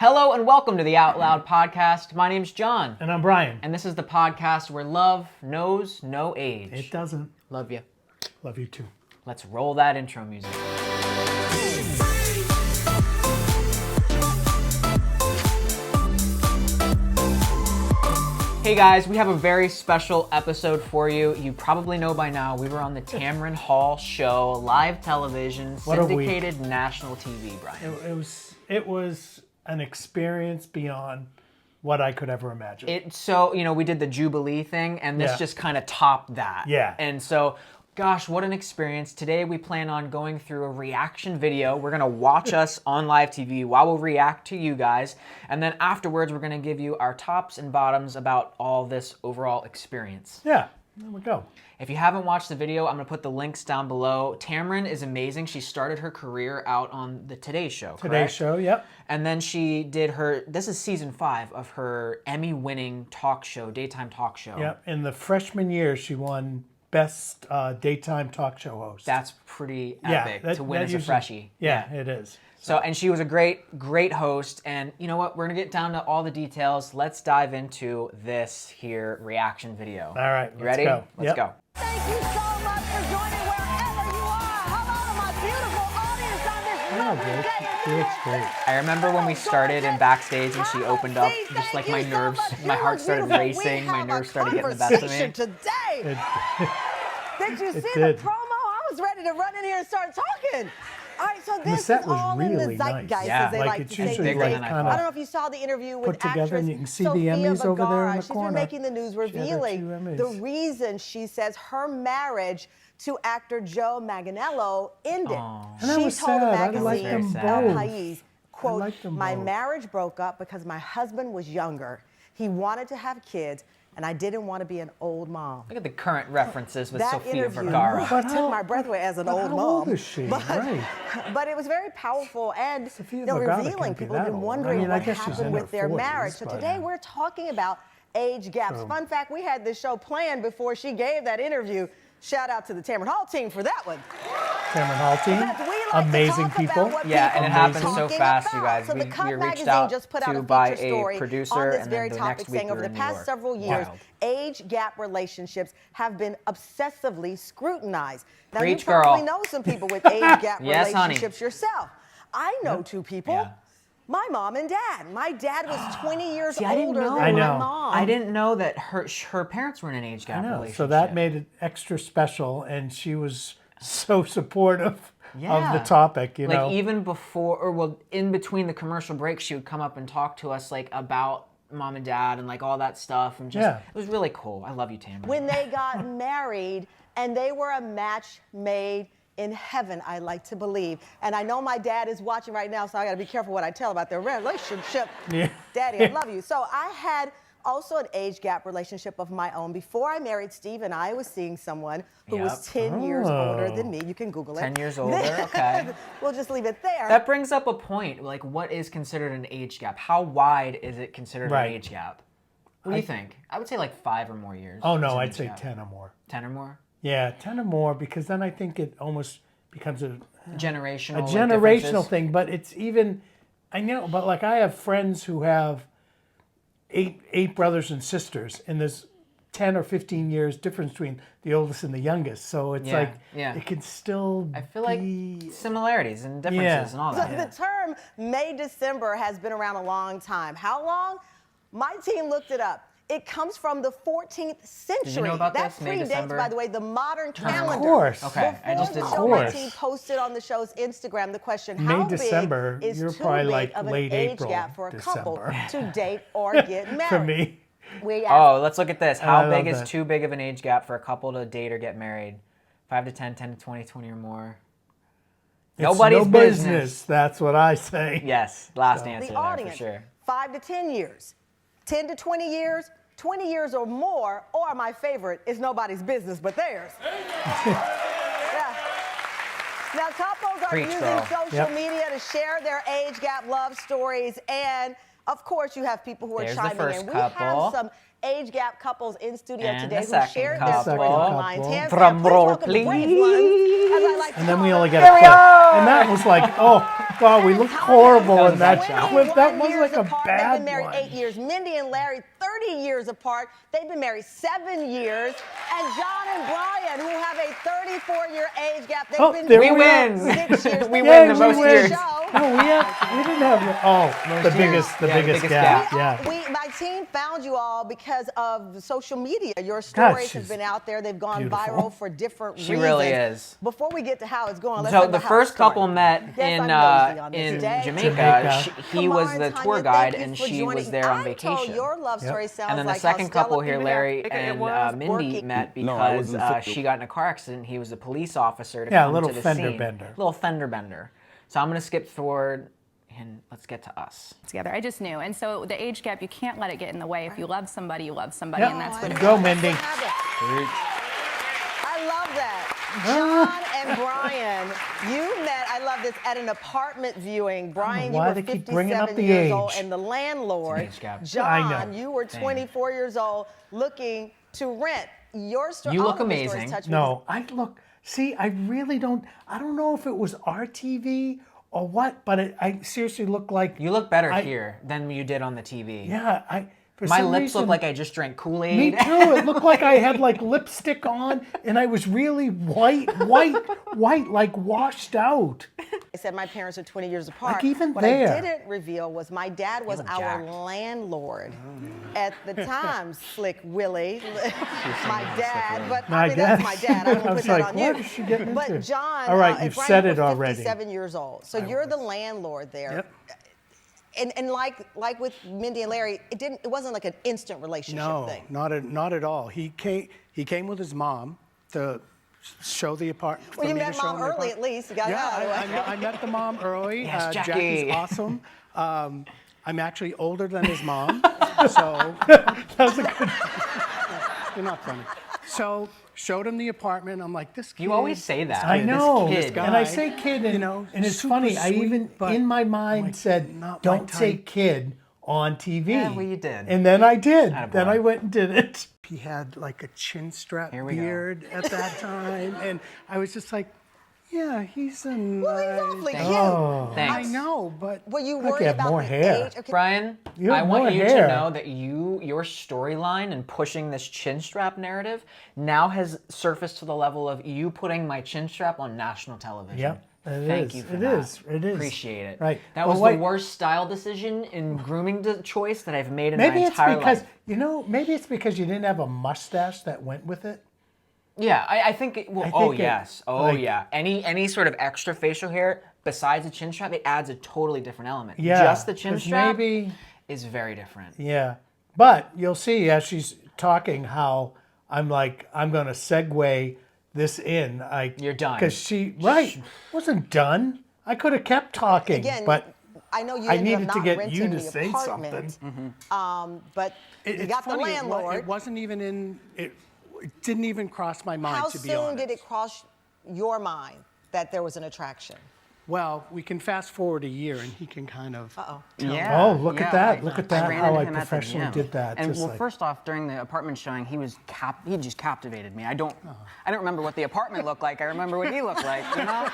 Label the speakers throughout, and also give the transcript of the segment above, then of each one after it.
Speaker 1: Hello and welcome to the Out Loud podcast. My name's John.
Speaker 2: And I'm Brian.
Speaker 1: And this is the podcast where love knows no age.
Speaker 2: It doesn't.
Speaker 1: Love you.
Speaker 2: Love you too.
Speaker 1: Let's roll that intro music. Hey guys, we have a very special episode for you. You probably know by now we were on the Tamron Hall show, live television, syndicated national TV, Brian.
Speaker 2: It was an experience beyond what I could ever imagine.
Speaker 1: We did the Jubilee thing, and this just kind of topped that.
Speaker 2: Yeah.
Speaker 1: And so, gosh, what an experience. Today we plan on going through a reaction video. We're going to watch us on live TV while we react to you guys. And then afterwards, we're going to give you our tops and bottoms about all this overall experience.
Speaker 2: Yeah, there we go.
Speaker 1: If you haven't watched the video, I'm going to put the links down below. Tamron is amazing. She started her career out on the Today Show, correct?
Speaker 2: Today Show, yep.
Speaker 1: And then she did this is season 5 of her Emmy-winning talk show, daytime talk show.
Speaker 2: Yep, in the freshman year, she won Best Daytime Talk Show Host.
Speaker 1: That's pretty epic to win as a freshie.
Speaker 2: Yeah, it is.
Speaker 1: So, and she was a great host. And you know what? We're going to get down to all the details. Let's dive into this here reaction video.
Speaker 2: All right,
Speaker 1: you ready?
Speaker 2: Go.
Speaker 1: Let's go.
Speaker 3: Thank you so much for joining wherever you are. Hello to my beautiful audience on this lovely day.
Speaker 2: She looks great.
Speaker 1: I remember when we started in backstage and she opened up, just like my nerves, my heart started racing, my nerves started getting the best of me.
Speaker 3: Today. Did you see the promo? I was ready to run in here and start talking. All right, so this is all in the zeitgeist, as they like to say. I don't know if you saw the interview with actress
Speaker 2: and you can see the Emmys over there in the
Speaker 3: She's been making the news revealing the reason she says her marriage to actor Joe Manganiello ended. She told the magazine El País, quote, "My marriage broke up because my husband was younger. He wanted to have kids, and I didn't want to be an old mom."
Speaker 1: Look at the current references with
Speaker 3: that
Speaker 1: Sofia
Speaker 3: interview
Speaker 1: Vergara.
Speaker 3: took my breath away as an old mom.
Speaker 2: How old is she?
Speaker 3: But it was very powerful and revealing. People have been wondering what happened with their marriage. So today we're talking about age gaps. Fun fact, we had this show planned before she gave that interview. Shout out to the Tamron Hall team for that one.
Speaker 2: Tamron Hall team, amazing people.
Speaker 1: Yeah, and it happened so fast, you guys. We reached out to by a producer, and then the next week we were
Speaker 3: over the
Speaker 1: in
Speaker 3: past
Speaker 1: New York.
Speaker 3: several years, age gap relationships have been obsessively scrutinized. Now,
Speaker 1: Preach,
Speaker 3: you probably
Speaker 1: girl.
Speaker 3: know some people with age gap
Speaker 1: Yes,
Speaker 3: relationships
Speaker 1: honey.
Speaker 3: yourself. I know two people.
Speaker 1: Yeah.
Speaker 3: My mom and dad. My dad was 20 years older than
Speaker 2: I know.
Speaker 3: my mom.
Speaker 1: I didn't know that her parents were in an age gap relationship.
Speaker 2: So that made it extra special, and she was so supportive of the topic, you know.
Speaker 1: Like even before, in between the commercial breaks, she would come up and talk to us like about mom and dad and like all that stuff, and just it was really cool. I love you, Tamron.
Speaker 3: When they got married, and they were a match made in heaven, I like to believe. And I know my dad is watching right now, so I got to be careful what I tell about their relationship. Yeah. Daddy, I love you. So I had also an age gap relationship of my own. Before I married Steve and I was seeing someone who was 10 years older than me. You can Google it.
Speaker 1: 10 years older, okay.
Speaker 3: We'll just leave it there.
Speaker 1: That brings up a point, like what is considered an age gap? How wide is it considered an age gap? What do you think? I would say like 5 or more years.
Speaker 2: Oh no, I'd say 10 or more.
Speaker 1: 10 or more?
Speaker 2: Yeah, 10 or more, because then I think it almost becomes a
Speaker 1: generational
Speaker 2: thing. But it's even, I know, but like I have friends who have eight brothers and sisters, and there's 10 or 15 years difference between the oldest and the youngest. So it's it can still
Speaker 1: I feel like similarities and differences and all that.
Speaker 3: The term May-December has been around a long time. How long? My team looked it up. It comes from the 14th century.
Speaker 1: Did you know about
Speaker 3: that
Speaker 1: this?
Speaker 3: predates, by the way, the modern calendar.
Speaker 2: Of course.
Speaker 1: Okay, I just didn't
Speaker 3: know. My team posted on the show's Instagram the question, how big is
Speaker 2: you're
Speaker 3: too
Speaker 2: probably
Speaker 3: big
Speaker 2: like
Speaker 3: of an
Speaker 2: late
Speaker 3: age
Speaker 2: April,
Speaker 3: gap for a couple
Speaker 2: December.
Speaker 3: to date or get married?
Speaker 2: For me.
Speaker 1: Let's look at this. How big is too big of an age gap for a couple to date or get married? 5 to 10, 10 to 20, 20 or more. Nobody's business.
Speaker 2: That's what I say.
Speaker 1: Yes, last answer
Speaker 3: the audience,
Speaker 1: for sure.
Speaker 3: 5 to 10 years, 10 to 20 years, 20 years or more, or my favorite, is nobody's business but theirs. Now, couples are using social media to share their age gap love stories, and Of course, you have people who are
Speaker 1: There's the
Speaker 3: chiming
Speaker 1: first
Speaker 3: in. We
Speaker 1: couple.
Speaker 3: have some age gap couples in studio
Speaker 1: And
Speaker 3: today
Speaker 1: the
Speaker 3: who
Speaker 1: second
Speaker 3: shared
Speaker 1: couple.
Speaker 3: their stories online. Hands
Speaker 1: Drum
Speaker 3: down, please
Speaker 1: roll,
Speaker 3: welcome the brave
Speaker 1: please.
Speaker 3: ones, as I like to
Speaker 2: And then
Speaker 3: call
Speaker 2: we only
Speaker 3: them.
Speaker 2: get a clip. And that was like, oh, God, we looked horrible in that clip. That was like a bad
Speaker 3: They've been married
Speaker 2: one.
Speaker 3: 8 years. Mindy and Larry, 30 years apart. They've been married 7 years. And John and Brian, who have a 34-year age gap, they've
Speaker 2: Oh,
Speaker 3: been
Speaker 2: there
Speaker 1: we
Speaker 3: married
Speaker 1: win.
Speaker 3: 6 years.
Speaker 1: We
Speaker 3: They
Speaker 1: win the
Speaker 3: won
Speaker 1: most
Speaker 3: the
Speaker 1: years.
Speaker 3: show.
Speaker 2: No, we didn't have, the biggest gap. Yeah.
Speaker 3: My team found you all because of social media. Your stories have
Speaker 2: she's
Speaker 3: been out there. They've gone
Speaker 2: beautiful.
Speaker 3: viral for different reasons.
Speaker 1: She really is.
Speaker 3: Before we get to how it's going, let's
Speaker 1: So
Speaker 3: talk
Speaker 1: the
Speaker 3: about how
Speaker 1: first
Speaker 3: it started.
Speaker 1: couple met
Speaker 3: Yes, I'm nosy on this
Speaker 1: in
Speaker 3: day.
Speaker 1: Jamaica. He was
Speaker 3: Kamar
Speaker 1: the
Speaker 3: and
Speaker 1: tour
Speaker 3: Tanya,
Speaker 1: guide,
Speaker 3: thank you
Speaker 1: and
Speaker 3: for
Speaker 1: she
Speaker 3: joining.
Speaker 1: was there on
Speaker 3: I'm
Speaker 1: vacation.
Speaker 3: told your love story sounds
Speaker 1: And then the
Speaker 3: like
Speaker 1: second
Speaker 3: how Stella
Speaker 1: couple here,
Speaker 3: even
Speaker 1: Larry
Speaker 3: it
Speaker 1: and
Speaker 3: was
Speaker 1: Mindy,
Speaker 3: working.
Speaker 1: met
Speaker 4: No, I
Speaker 1: because
Speaker 4: wasn't
Speaker 1: she got in a car accident. He was a police officer to
Speaker 2: Yeah, a
Speaker 1: come
Speaker 2: little
Speaker 1: to the
Speaker 2: fender
Speaker 1: scene.
Speaker 2: bender.
Speaker 1: Little fender bender. So I'm going to skip forward and let's get to us.
Speaker 5: Together. I just knew. And so the age gap, you can't let it get in the way. If you love somebody, you love somebody,
Speaker 2: Yep.
Speaker 5: and that's what it
Speaker 2: Go,
Speaker 5: was.
Speaker 2: Mindy.
Speaker 3: I love that. John and Brian, you met, I love this, at an apartment viewing. Brian, you
Speaker 2: why
Speaker 3: were
Speaker 2: they keep bringing up
Speaker 3: 57
Speaker 2: the
Speaker 3: years old,
Speaker 2: age.
Speaker 3: and the landlord,
Speaker 1: It's an age gap.
Speaker 3: John,
Speaker 2: I know.
Speaker 3: you were 24 years old, looking to rent. Your story.
Speaker 1: You
Speaker 3: all
Speaker 1: look
Speaker 3: of your stories
Speaker 1: amazing.
Speaker 3: touch me.
Speaker 2: No, I really don't, I don't know if it was our TV or what, but I seriously look like,
Speaker 1: You look better here than you did on the TV.
Speaker 2: yeah, for
Speaker 1: My
Speaker 2: some
Speaker 1: lips
Speaker 2: reason,
Speaker 1: look like I just drank Kool-Aid.
Speaker 2: me too. It looked like I had like lipstick on, and I was really white, like washed out.
Speaker 3: I said my parents are 20 years apart.
Speaker 2: Like, even
Speaker 3: what
Speaker 2: there.
Speaker 3: I didn't reveal was my dad was
Speaker 1: look
Speaker 3: our
Speaker 1: jacked.
Speaker 3: landlord at the time. Slick Willie, my dad. But
Speaker 2: I
Speaker 3: I mean, that's
Speaker 2: guess.
Speaker 3: my dad. I don't
Speaker 2: I
Speaker 3: put
Speaker 2: was
Speaker 3: that
Speaker 2: like,
Speaker 3: on
Speaker 2: what
Speaker 3: you.
Speaker 2: is she getting
Speaker 3: But
Speaker 2: into?
Speaker 3: John,
Speaker 2: All right,
Speaker 3: and
Speaker 2: you've
Speaker 3: Brian,
Speaker 2: said
Speaker 3: you
Speaker 2: it
Speaker 3: were
Speaker 2: already.
Speaker 3: 57 years old, so you're the landlord there.
Speaker 2: Yep.
Speaker 3: And like with Mindy and Larry, it wasn't like an instant relationship
Speaker 4: No,
Speaker 3: thing.
Speaker 4: not at all. He came with his mom to show the apartment.
Speaker 3: Well, you met mom early at least. You got
Speaker 4: Yeah,
Speaker 3: that out of the way.
Speaker 4: I met the mom early.
Speaker 1: Yes, Jackie.
Speaker 4: Jackie's awesome. I'm actually older than his mom, so
Speaker 2: That's a good.
Speaker 4: you're not funny. So showed him the apartment. I'm like, this kid.
Speaker 1: You always say that.
Speaker 2: I know,
Speaker 1: This kid.
Speaker 2: and I say kid, and,
Speaker 4: you know,
Speaker 2: and it's
Speaker 4: super
Speaker 2: funny. I
Speaker 4: sweet,
Speaker 2: even
Speaker 4: but
Speaker 2: in my mind
Speaker 4: like,
Speaker 2: said,
Speaker 4: not my
Speaker 2: "Don't say
Speaker 4: type."
Speaker 2: kid on TV."
Speaker 1: Yeah, well, you did.
Speaker 2: and then I did.
Speaker 1: Attaboy.
Speaker 2: Then I went and did it.
Speaker 4: He had like a chin strap
Speaker 1: Here we go.
Speaker 4: beard at that time, and I was just like, yeah, he's a nice.
Speaker 3: Well, he's awfully cute.
Speaker 2: Oh,
Speaker 1: Thanks.
Speaker 4: I know, but
Speaker 3: Were you
Speaker 2: Look, you
Speaker 3: worried
Speaker 2: have
Speaker 3: about
Speaker 2: more
Speaker 3: the
Speaker 2: hair.
Speaker 3: age? Okay.
Speaker 1: Brian,
Speaker 2: You
Speaker 1: I
Speaker 2: have
Speaker 1: want
Speaker 2: more
Speaker 1: you
Speaker 2: hair.
Speaker 1: to know that your storyline and pushing this chin strap narrative now has surfaced to the level of you putting my chin strap on national television.
Speaker 2: Yep, it
Speaker 1: Thank
Speaker 2: is.
Speaker 1: you for
Speaker 2: It
Speaker 1: that.
Speaker 2: is. It is.
Speaker 1: Appreciate it.
Speaker 2: Right.
Speaker 1: That
Speaker 2: Well,
Speaker 1: was
Speaker 2: wait.
Speaker 1: the worst style decision in grooming choice that I've made in
Speaker 2: Maybe
Speaker 1: my
Speaker 2: it's
Speaker 1: entire
Speaker 2: because
Speaker 1: life.
Speaker 2: maybe it's because you didn't have a mustache that went with it.
Speaker 1: Yeah, I think. Well,
Speaker 2: I
Speaker 1: oh
Speaker 2: think it-
Speaker 1: yes, oh
Speaker 2: like-
Speaker 1: yeah. Any sort of extra facial hair besides a chin strap, it adds a totally different element.
Speaker 2: Yeah,
Speaker 1: Just the chin
Speaker 2: 'cause
Speaker 1: strap
Speaker 2: maybe-
Speaker 1: is very different.
Speaker 2: Yeah, but you'll see as she's talking how I'm like I'm going to segue this in.
Speaker 1: You're done.
Speaker 2: because she wasn't done. I could have kept talking,
Speaker 3: Again,
Speaker 2: but
Speaker 3: I know you
Speaker 2: I
Speaker 3: ended up
Speaker 2: needed to
Speaker 3: not
Speaker 2: get
Speaker 3: renting
Speaker 2: you to
Speaker 3: the
Speaker 2: say
Speaker 3: apartment,
Speaker 2: something.
Speaker 3: but you
Speaker 4: it's
Speaker 3: got the
Speaker 4: funny,
Speaker 3: landlord.
Speaker 4: It wasn't even in. It didn't even cross my mind,
Speaker 3: How
Speaker 4: to be
Speaker 3: soon
Speaker 4: honest.
Speaker 3: did it cross your mind that there was an attraction?
Speaker 4: Well, we can fast forward a year, and he can kind of.
Speaker 6: Yeah.
Speaker 2: Oh, look at that. Look at that,
Speaker 6: ran
Speaker 2: how
Speaker 6: into
Speaker 2: I
Speaker 6: him at the
Speaker 2: professionally
Speaker 6: gym.
Speaker 2: did that,
Speaker 6: And
Speaker 2: just
Speaker 6: well,
Speaker 2: like-
Speaker 6: first off, during the apartment showing, he just captivated me. I don't remember what the apartment looked like. I remember what he looked like, you know?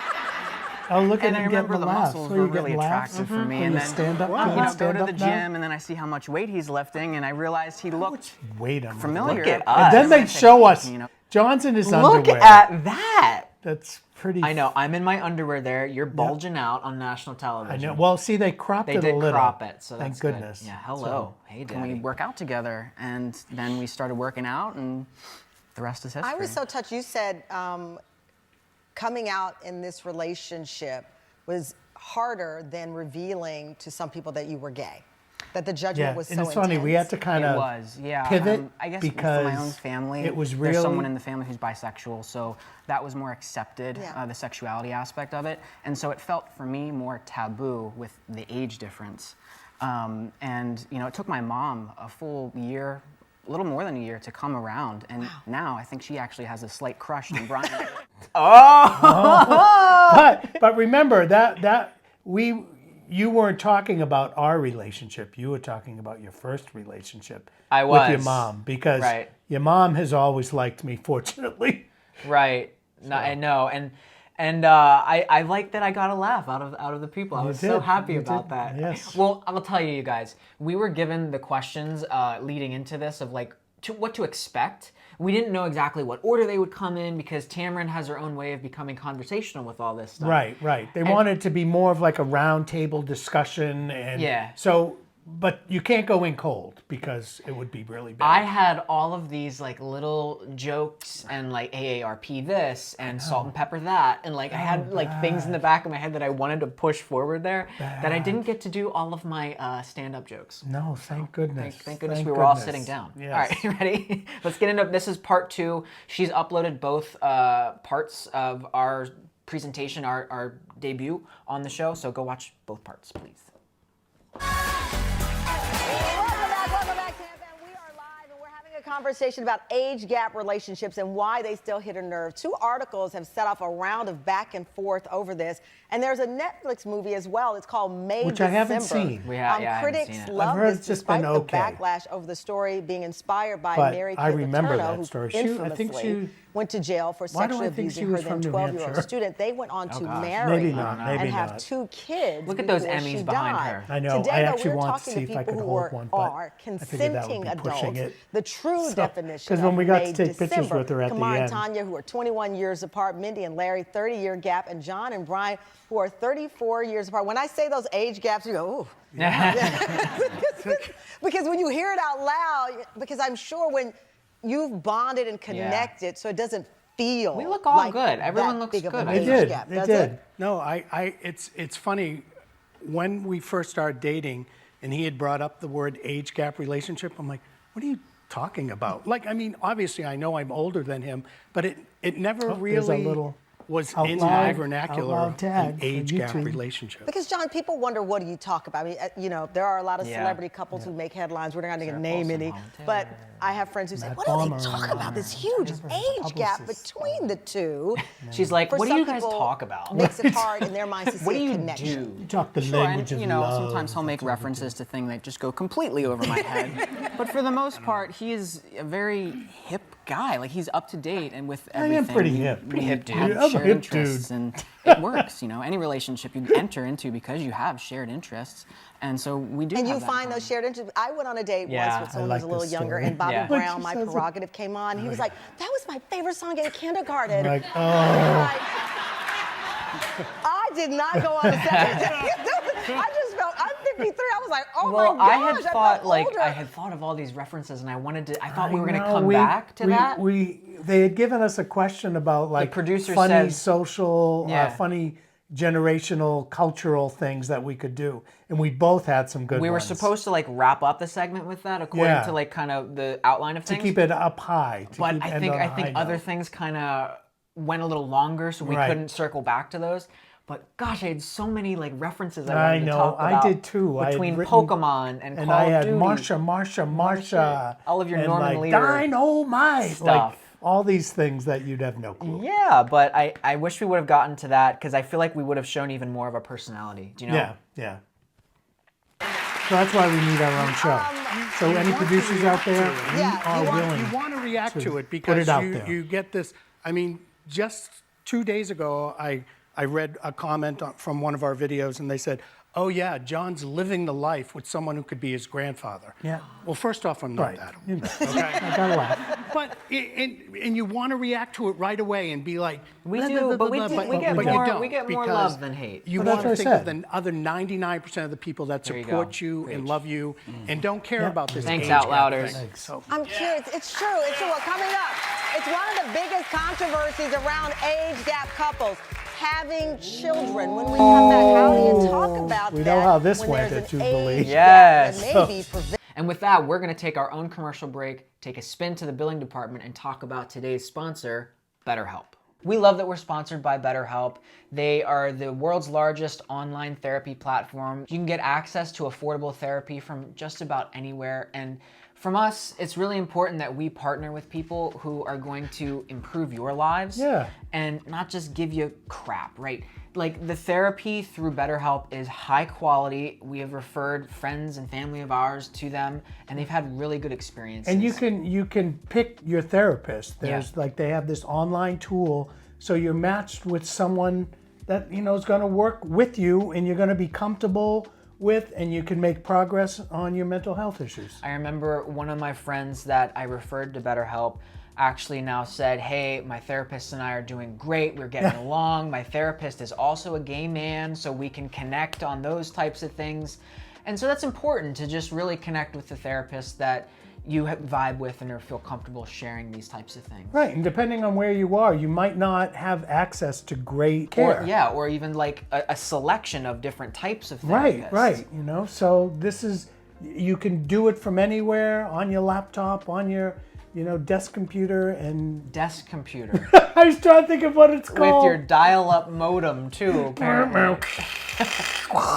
Speaker 2: Oh, look at
Speaker 6: And I
Speaker 2: him
Speaker 6: remember
Speaker 2: getting
Speaker 6: the
Speaker 2: the laughs.
Speaker 6: muscles
Speaker 2: So
Speaker 6: were
Speaker 2: you
Speaker 6: really
Speaker 2: getting laughs?
Speaker 6: attractive for me.
Speaker 2: Can
Speaker 6: And
Speaker 2: you
Speaker 6: then
Speaker 2: stand up?
Speaker 6: you
Speaker 2: Can you
Speaker 6: know, go
Speaker 2: stand
Speaker 6: to
Speaker 2: up
Speaker 6: the
Speaker 2: now?
Speaker 6: gym, and then I see how much weight he's lifting, and I realized he looked
Speaker 2: Wait a minute.
Speaker 6: familiar.
Speaker 1: Look at
Speaker 2: And
Speaker 1: us.
Speaker 2: then they show us
Speaker 6: You know.
Speaker 2: John's in his
Speaker 1: Look
Speaker 2: underwear.
Speaker 1: at that.
Speaker 2: That's pretty.
Speaker 1: I know. I'm in my underwear there. You're bulging out on national television.
Speaker 2: I know. Well, see, they cropped
Speaker 1: They
Speaker 2: it
Speaker 1: did
Speaker 2: a little.
Speaker 1: crop it, so
Speaker 2: Thank
Speaker 1: that's good.
Speaker 2: goodness.
Speaker 1: Yeah. Hello. Hey,
Speaker 6: Can we
Speaker 1: Daddy.
Speaker 6: work out together? And then we started working out, and the rest is history.
Speaker 3: I was so touched. You said coming out in this relationship was harder than revealing to some people that you were gay, that the judgment
Speaker 2: Yeah,
Speaker 3: was
Speaker 2: and
Speaker 3: so
Speaker 2: it's funny. We had to kind
Speaker 6: It
Speaker 2: of
Speaker 6: was, yeah.
Speaker 2: pivot
Speaker 6: I guess
Speaker 2: because
Speaker 6: for my own family,
Speaker 2: it was
Speaker 6: there's
Speaker 2: really
Speaker 6: someone in the family who's bisexual, so that was more accepted,
Speaker 3: Yeah.
Speaker 6: the sexuality aspect of it, and so it felt for me more taboo with the age difference. And you know, it took my mom a full year, a little more than a year, to come around, and now I think she actually has a slight crush on Brian.
Speaker 2: but remember that you weren't talking about our relationship. You were talking about your first relationship
Speaker 1: I
Speaker 2: with your
Speaker 1: was.
Speaker 2: mom, because
Speaker 1: Right.
Speaker 2: your mom has always liked me, fortunately.
Speaker 1: Right. No, I know. And I like that I got a laugh out of the people. I was so
Speaker 2: did.
Speaker 1: happy
Speaker 2: You
Speaker 1: about
Speaker 2: did.
Speaker 1: that.
Speaker 2: Yes.
Speaker 1: Well, I'll tell you guys, we were given the questions leading into this of like what to expect. We didn't know exactly what order they would come in because Tamron has her own way of becoming conversational with all this stuff.
Speaker 2: Right, right. They wanted it to be more of like a round table discussion, and
Speaker 1: Yeah.
Speaker 2: so, but you can't go in cold because it would be really bad.
Speaker 1: I had all of these like little jokes and like AARP this and salt and pepper that, and like I had like things in the back of my head that I wanted to push forward there that I didn't get to do all of my stand-up jokes.
Speaker 2: No, thank goodness.
Speaker 1: Thank goodness we were all sitting down.
Speaker 2: Yes.
Speaker 1: All right, ready? Let's get into this. Is part 2. She's uploaded both parts of our presentation, our debut on the show. So go watch both parts, please.
Speaker 3: Welcome back, Hen Pen. We are live and we're having a conversation about age gap relationships and why they still hit a nerve. 2 articles have set off a round of back and forth over this. And there's a Netflix movie as well. It's called May
Speaker 2: Which
Speaker 3: December.
Speaker 2: I haven't seen.
Speaker 1: Yeah, I haven't
Speaker 3: critics
Speaker 1: seen it.
Speaker 3: love
Speaker 2: I've heard
Speaker 3: this
Speaker 2: it's just
Speaker 3: despite
Speaker 2: been
Speaker 3: the
Speaker 2: okay.
Speaker 3: backlash over the story being inspired by
Speaker 2: But
Speaker 3: Mary
Speaker 2: I
Speaker 3: Kay
Speaker 2: remember
Speaker 3: Letourneau,
Speaker 2: that
Speaker 3: who
Speaker 2: story.
Speaker 3: infamously
Speaker 2: I think she
Speaker 3: went to jail for
Speaker 2: Why do
Speaker 3: sexually
Speaker 2: I think
Speaker 3: abusing
Speaker 2: she
Speaker 3: her
Speaker 2: was
Speaker 3: then
Speaker 2: from New
Speaker 3: 12-year-old
Speaker 2: Hampshire?
Speaker 3: student. They went on to
Speaker 1: gosh.
Speaker 3: marry
Speaker 2: Maybe not, maybe
Speaker 3: and have
Speaker 2: not.
Speaker 3: 2 kids.
Speaker 1: Look at those
Speaker 3: before
Speaker 1: Emmys
Speaker 3: she
Speaker 1: behind
Speaker 3: died.
Speaker 1: her.
Speaker 2: I know.
Speaker 3: Today,
Speaker 2: I
Speaker 3: though,
Speaker 2: actually
Speaker 3: we're
Speaker 2: want to
Speaker 3: talking
Speaker 2: see if I
Speaker 3: people
Speaker 2: could
Speaker 3: who
Speaker 2: hold one, but
Speaker 3: are
Speaker 2: I figured that would
Speaker 3: consenting
Speaker 2: be pushing
Speaker 3: adults.
Speaker 2: it.
Speaker 3: The true definition
Speaker 2: because when we got to
Speaker 3: May
Speaker 2: take pictures
Speaker 3: December.
Speaker 2: with her at the
Speaker 3: Kamar and
Speaker 2: end.
Speaker 3: Tanya, who are 21 years apart, Mindy and Larry, 30-year gap, and John and Brian, who are 34 years apart. When I say those age gaps, you go, ooh. Because when you hear it out loud, because I'm sure when you've bonded and connected, so it doesn't feel
Speaker 1: We look all
Speaker 3: like
Speaker 1: good. Everyone
Speaker 3: that
Speaker 1: looks
Speaker 3: big of
Speaker 1: good.
Speaker 3: an
Speaker 1: I
Speaker 2: They
Speaker 3: age
Speaker 1: think.
Speaker 2: did.
Speaker 3: gap,
Speaker 2: They
Speaker 3: does
Speaker 2: did.
Speaker 3: it?
Speaker 4: No, it's funny. When we first started dating and he had brought up the word age gap relationship, I'm like, what are you talking about? Like, I mean, obviously I know I'm older than him, but it never
Speaker 2: there's a
Speaker 4: really
Speaker 2: little
Speaker 4: was
Speaker 2: out
Speaker 4: in
Speaker 2: loud-
Speaker 4: my
Speaker 2: out
Speaker 4: vernacular
Speaker 2: loud
Speaker 4: of
Speaker 2: tag
Speaker 4: an
Speaker 2: for
Speaker 4: age gap
Speaker 2: YouTube.
Speaker 4: relationship.
Speaker 3: Because, John, people wonder, what do you talk about? I mean, you know, there are a lot of
Speaker 1: Yeah.
Speaker 3: celebrity couples who make headlines. We're not going to
Speaker 1: Sarah
Speaker 3: name
Speaker 1: Paulson,
Speaker 3: any.
Speaker 1: Holland
Speaker 3: But
Speaker 1: Taylor.
Speaker 3: I have friends who say,
Speaker 2: Matt
Speaker 3: what do they
Speaker 2: Palmer,
Speaker 3: talk about? This huge age gap
Speaker 2: publicist.
Speaker 3: between the two.
Speaker 1: She's like,
Speaker 3: For
Speaker 1: what do
Speaker 3: some
Speaker 1: you guys
Speaker 3: people,
Speaker 1: talk about?
Speaker 3: Makes it hard in their minds to see
Speaker 1: What do
Speaker 3: a
Speaker 1: you
Speaker 3: connection.
Speaker 1: do?
Speaker 2: You talk the
Speaker 6: Sure,
Speaker 2: language
Speaker 6: and,
Speaker 2: of
Speaker 6: you know,
Speaker 2: love.
Speaker 6: sometimes he'll make references to things that just go completely over my head. But for the most part, he is a very hip guy. Like, he's up to date and with
Speaker 2: I
Speaker 6: everything.
Speaker 2: am pretty hip.
Speaker 6: We
Speaker 1: Pretty hip dude.
Speaker 6: have
Speaker 2: I'm a
Speaker 6: shared
Speaker 2: hip
Speaker 6: interests,
Speaker 2: dude.
Speaker 6: and it works. You know, any relationship you enter into because you have shared interests, and so we do.
Speaker 3: And
Speaker 6: have
Speaker 3: you
Speaker 6: that
Speaker 3: find
Speaker 6: in
Speaker 3: those
Speaker 6: common.
Speaker 3: shared interests. I went on a date
Speaker 1: Yeah.
Speaker 3: once with
Speaker 1: I
Speaker 3: someone
Speaker 2: like
Speaker 3: who was a little
Speaker 2: this
Speaker 3: younger,
Speaker 2: story.
Speaker 3: and Bobby
Speaker 1: Yeah.
Speaker 3: Brown,
Speaker 2: When
Speaker 3: My
Speaker 2: she says it.
Speaker 3: Prerogative, came on. He was like, that was my favorite song in kindergarten.
Speaker 2: Like, oh.
Speaker 3: Like, I did not go on a second date. I just felt, I'm 53. I was like, oh
Speaker 1: Well,
Speaker 3: my gosh,
Speaker 1: I had thought
Speaker 3: felt
Speaker 1: like
Speaker 3: older.
Speaker 1: I had thought of all these references, and I thought we were gonna
Speaker 2: know,
Speaker 1: come back to that.
Speaker 2: They had given us a question about like
Speaker 1: producer
Speaker 2: funny
Speaker 1: says-
Speaker 2: social,
Speaker 1: Yeah.
Speaker 2: funny generational, cultural things that we could do, and we both had some good
Speaker 1: We were
Speaker 2: ones.
Speaker 1: supposed to like wrap up the segment with that according
Speaker 2: Yeah.
Speaker 1: to like kind of the outline of
Speaker 2: to
Speaker 1: things.
Speaker 2: keep it up high. to
Speaker 1: but
Speaker 2: keep
Speaker 1: I
Speaker 2: end
Speaker 1: think
Speaker 2: on a
Speaker 1: I think
Speaker 2: high
Speaker 1: other
Speaker 2: note.
Speaker 1: things kind of went a little longer, so we
Speaker 2: Right.
Speaker 1: couldn't circle back to those. But gosh, I had so many like references I
Speaker 2: I
Speaker 1: wanted to
Speaker 2: know,
Speaker 1: talk
Speaker 2: I
Speaker 1: about
Speaker 2: did too. I had
Speaker 1: between
Speaker 2: written-
Speaker 1: Pokemon and
Speaker 2: And
Speaker 1: Call
Speaker 2: I
Speaker 1: of
Speaker 2: had
Speaker 1: Duty.
Speaker 2: Marsha,
Speaker 1: all of your
Speaker 2: and
Speaker 1: Norman
Speaker 2: like
Speaker 1: Lear
Speaker 2: Dynamite,
Speaker 1: stuff.
Speaker 2: like all these things that you'd have no clue.
Speaker 1: Yeah, but I wish we would have gotten to that because I feel like we would have shown even more of our personality. Do you know?
Speaker 2: Yeah, yeah. So that's why we need our own show. So any producers out there, we
Speaker 3: Yeah,
Speaker 2: are willing.
Speaker 4: You want to react to it
Speaker 2: put
Speaker 4: because
Speaker 2: it out there.
Speaker 4: you get this. I mean, just 2 days ago, I read a comment from one of our videos, and they said, "Oh yeah, John's living the life with someone who could be his grandfather."
Speaker 2: Yeah.
Speaker 4: Well, first off, I'm not
Speaker 2: Right.
Speaker 4: that old.
Speaker 2: You know,
Speaker 4: Okay.
Speaker 2: I gotta laugh.
Speaker 4: But and you want to react to it right away and be like,
Speaker 1: We
Speaker 4: "Blah,
Speaker 1: do,
Speaker 4: blah,
Speaker 1: but we
Speaker 4: blah,
Speaker 1: do-
Speaker 4: blah,"
Speaker 1: we get
Speaker 4: but you
Speaker 1: more-
Speaker 4: don't,
Speaker 1: we get more
Speaker 4: because
Speaker 1: love than hate.
Speaker 4: You
Speaker 2: Well,
Speaker 4: want
Speaker 2: that's
Speaker 4: to
Speaker 2: what I
Speaker 4: think of the other 99% of the people that
Speaker 1: There you
Speaker 4: support
Speaker 1: go.
Speaker 4: you and love you and don't care
Speaker 2: Yeah.
Speaker 4: about this.
Speaker 1: Thanks,
Speaker 4: age
Speaker 1: Out
Speaker 4: gap
Speaker 1: Louders.
Speaker 4: thing.
Speaker 2: Thanks.
Speaker 4: So
Speaker 3: I'm curious. It's true. It's true. Well, coming up, it's one of the biggest controversies around age gap couples. Having children. When we come back, how do you talk about
Speaker 2: We
Speaker 3: that?
Speaker 2: know how this
Speaker 3: when
Speaker 2: went
Speaker 3: there's
Speaker 2: at
Speaker 3: an
Speaker 2: Jubilee.
Speaker 3: age
Speaker 1: Yes.
Speaker 3: gap that may be preventable?
Speaker 1: And with that, we're going to take our own commercial break, take a spin to the billing department, and talk about today's sponsor, BetterHelp. We love that we're sponsored by BetterHelp. They are the world's largest online therapy platform. You can get access to affordable therapy from just about anywhere. And From us, it's really important that we partner with people who are going to improve your lives and not just give you crap, right? Like the therapy through BetterHelp is high quality. We have referred friends and family of ours to them, and they've had really good experiences.
Speaker 2: And you can pick your therapist. There's like they have this online tool, so you're matched with someone that is going to work with you, and you're going to be comfortable with, and you can make progress on your mental health issues.
Speaker 1: I remember one of my friends that I referred to BetterHelp actually now said, hey, my therapist and I are doing great, we're getting along. My therapist is also a gay man, so we can connect on those types of things. And so that's important to just really connect with the therapist that you vibe with and or feel comfortable sharing these types of things.
Speaker 2: Right, and depending on where you are, you might not have access to great care.
Speaker 1: Or even like a selection of different types of therapists.
Speaker 2: Right, so this is, you can do it from anywhere, on your laptop, on your desk computer and...
Speaker 1: Desk computer.
Speaker 2: I was trying to think of what it's called.
Speaker 1: With your dial-up modem too, apparently.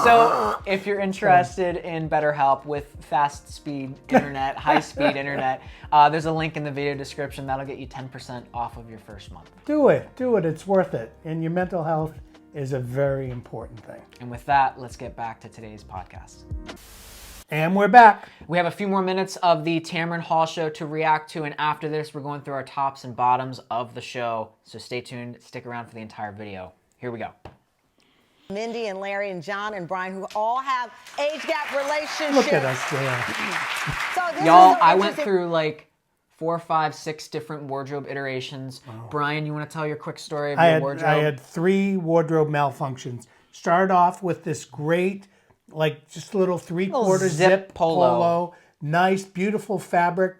Speaker 1: So if you're interested in BetterHelp with fast-speed internet, high-speed internet, there's a link in the video description that'll get you 10% off of your first month.
Speaker 2: Do it, it's worth it. And your mental health is a very important thing.
Speaker 1: And with that, let's get back to today's podcast.
Speaker 2: And we're back.
Speaker 1: We have a few more minutes of the Tamron Hall show to react to, and after this, we're going through our tops and bottoms of the show. So stay tuned, stick around for the entire video. Here we go.
Speaker 3: Mindy and Larry and John and Brian, who all have age gap relationships.
Speaker 2: Look at us there.
Speaker 3: So this
Speaker 1: Y'all,
Speaker 3: is so
Speaker 1: I went
Speaker 3: interesting.
Speaker 1: through like 4, 5, 6 different wardrobe iterations. Brian, you want to tell your quick story of your wardrobe?
Speaker 2: I had 3 wardrobe malfunctions. Started off with this great, like just little 3/4 zip polo. Nice, beautiful fabric.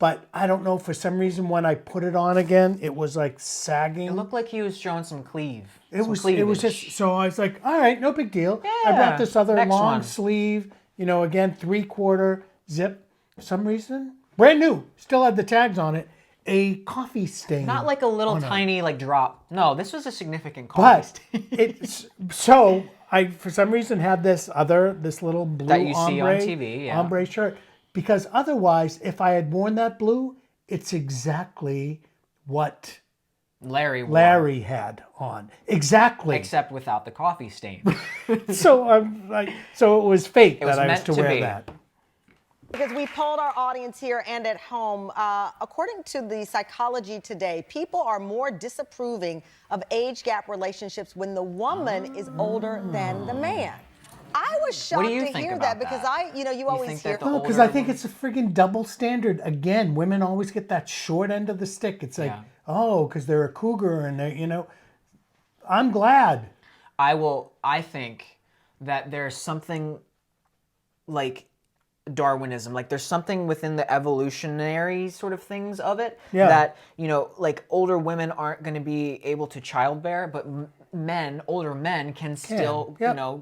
Speaker 2: But I don't know, for some reason, when I put it on again, it was like sagging.
Speaker 1: It looked like he was showing some cleave.
Speaker 2: It was just, so I was like, all right, no big deal.
Speaker 1: Yeah,
Speaker 2: I brought this other
Speaker 1: next
Speaker 2: long
Speaker 1: one.
Speaker 2: sleeve, again, 3/4 zip. For some reason, brand new, still had the tags on it, a coffee stain.
Speaker 1: Not like a little tiny like drop. No, this was a significant coffee
Speaker 2: But
Speaker 1: stain.
Speaker 2: it's, so I, for some reason, had this little blue
Speaker 1: That you see on TV, yeah.
Speaker 2: ombre shirt. Because otherwise, if I had worn that blue, it's exactly what
Speaker 1: Larry
Speaker 2: had on. Exactly.
Speaker 1: except without the coffee stain.
Speaker 2: So I'm like, so it was fate
Speaker 1: was
Speaker 2: that I was
Speaker 1: meant
Speaker 2: to
Speaker 1: to
Speaker 2: wear
Speaker 1: be.
Speaker 2: that.
Speaker 3: Because we polled our audience here and at home. According to the Psychology Today, people are more disapproving of age gap relationships when the woman is older than the man. I was shocked
Speaker 1: do you
Speaker 3: to
Speaker 1: think
Speaker 3: hear
Speaker 1: about
Speaker 3: that because
Speaker 1: that?
Speaker 3: you always
Speaker 1: think
Speaker 3: hear.
Speaker 1: that the
Speaker 2: No, because I think it's a friggin' double standard. Again, women always get that short end of the stick. It's like, because they're a cougar and they're, I'm glad.
Speaker 1: I think that there's something like Darwinism, like there's something within the evolutionary sort of things of it that, like older women aren't going to be able to childbear, but older men can still,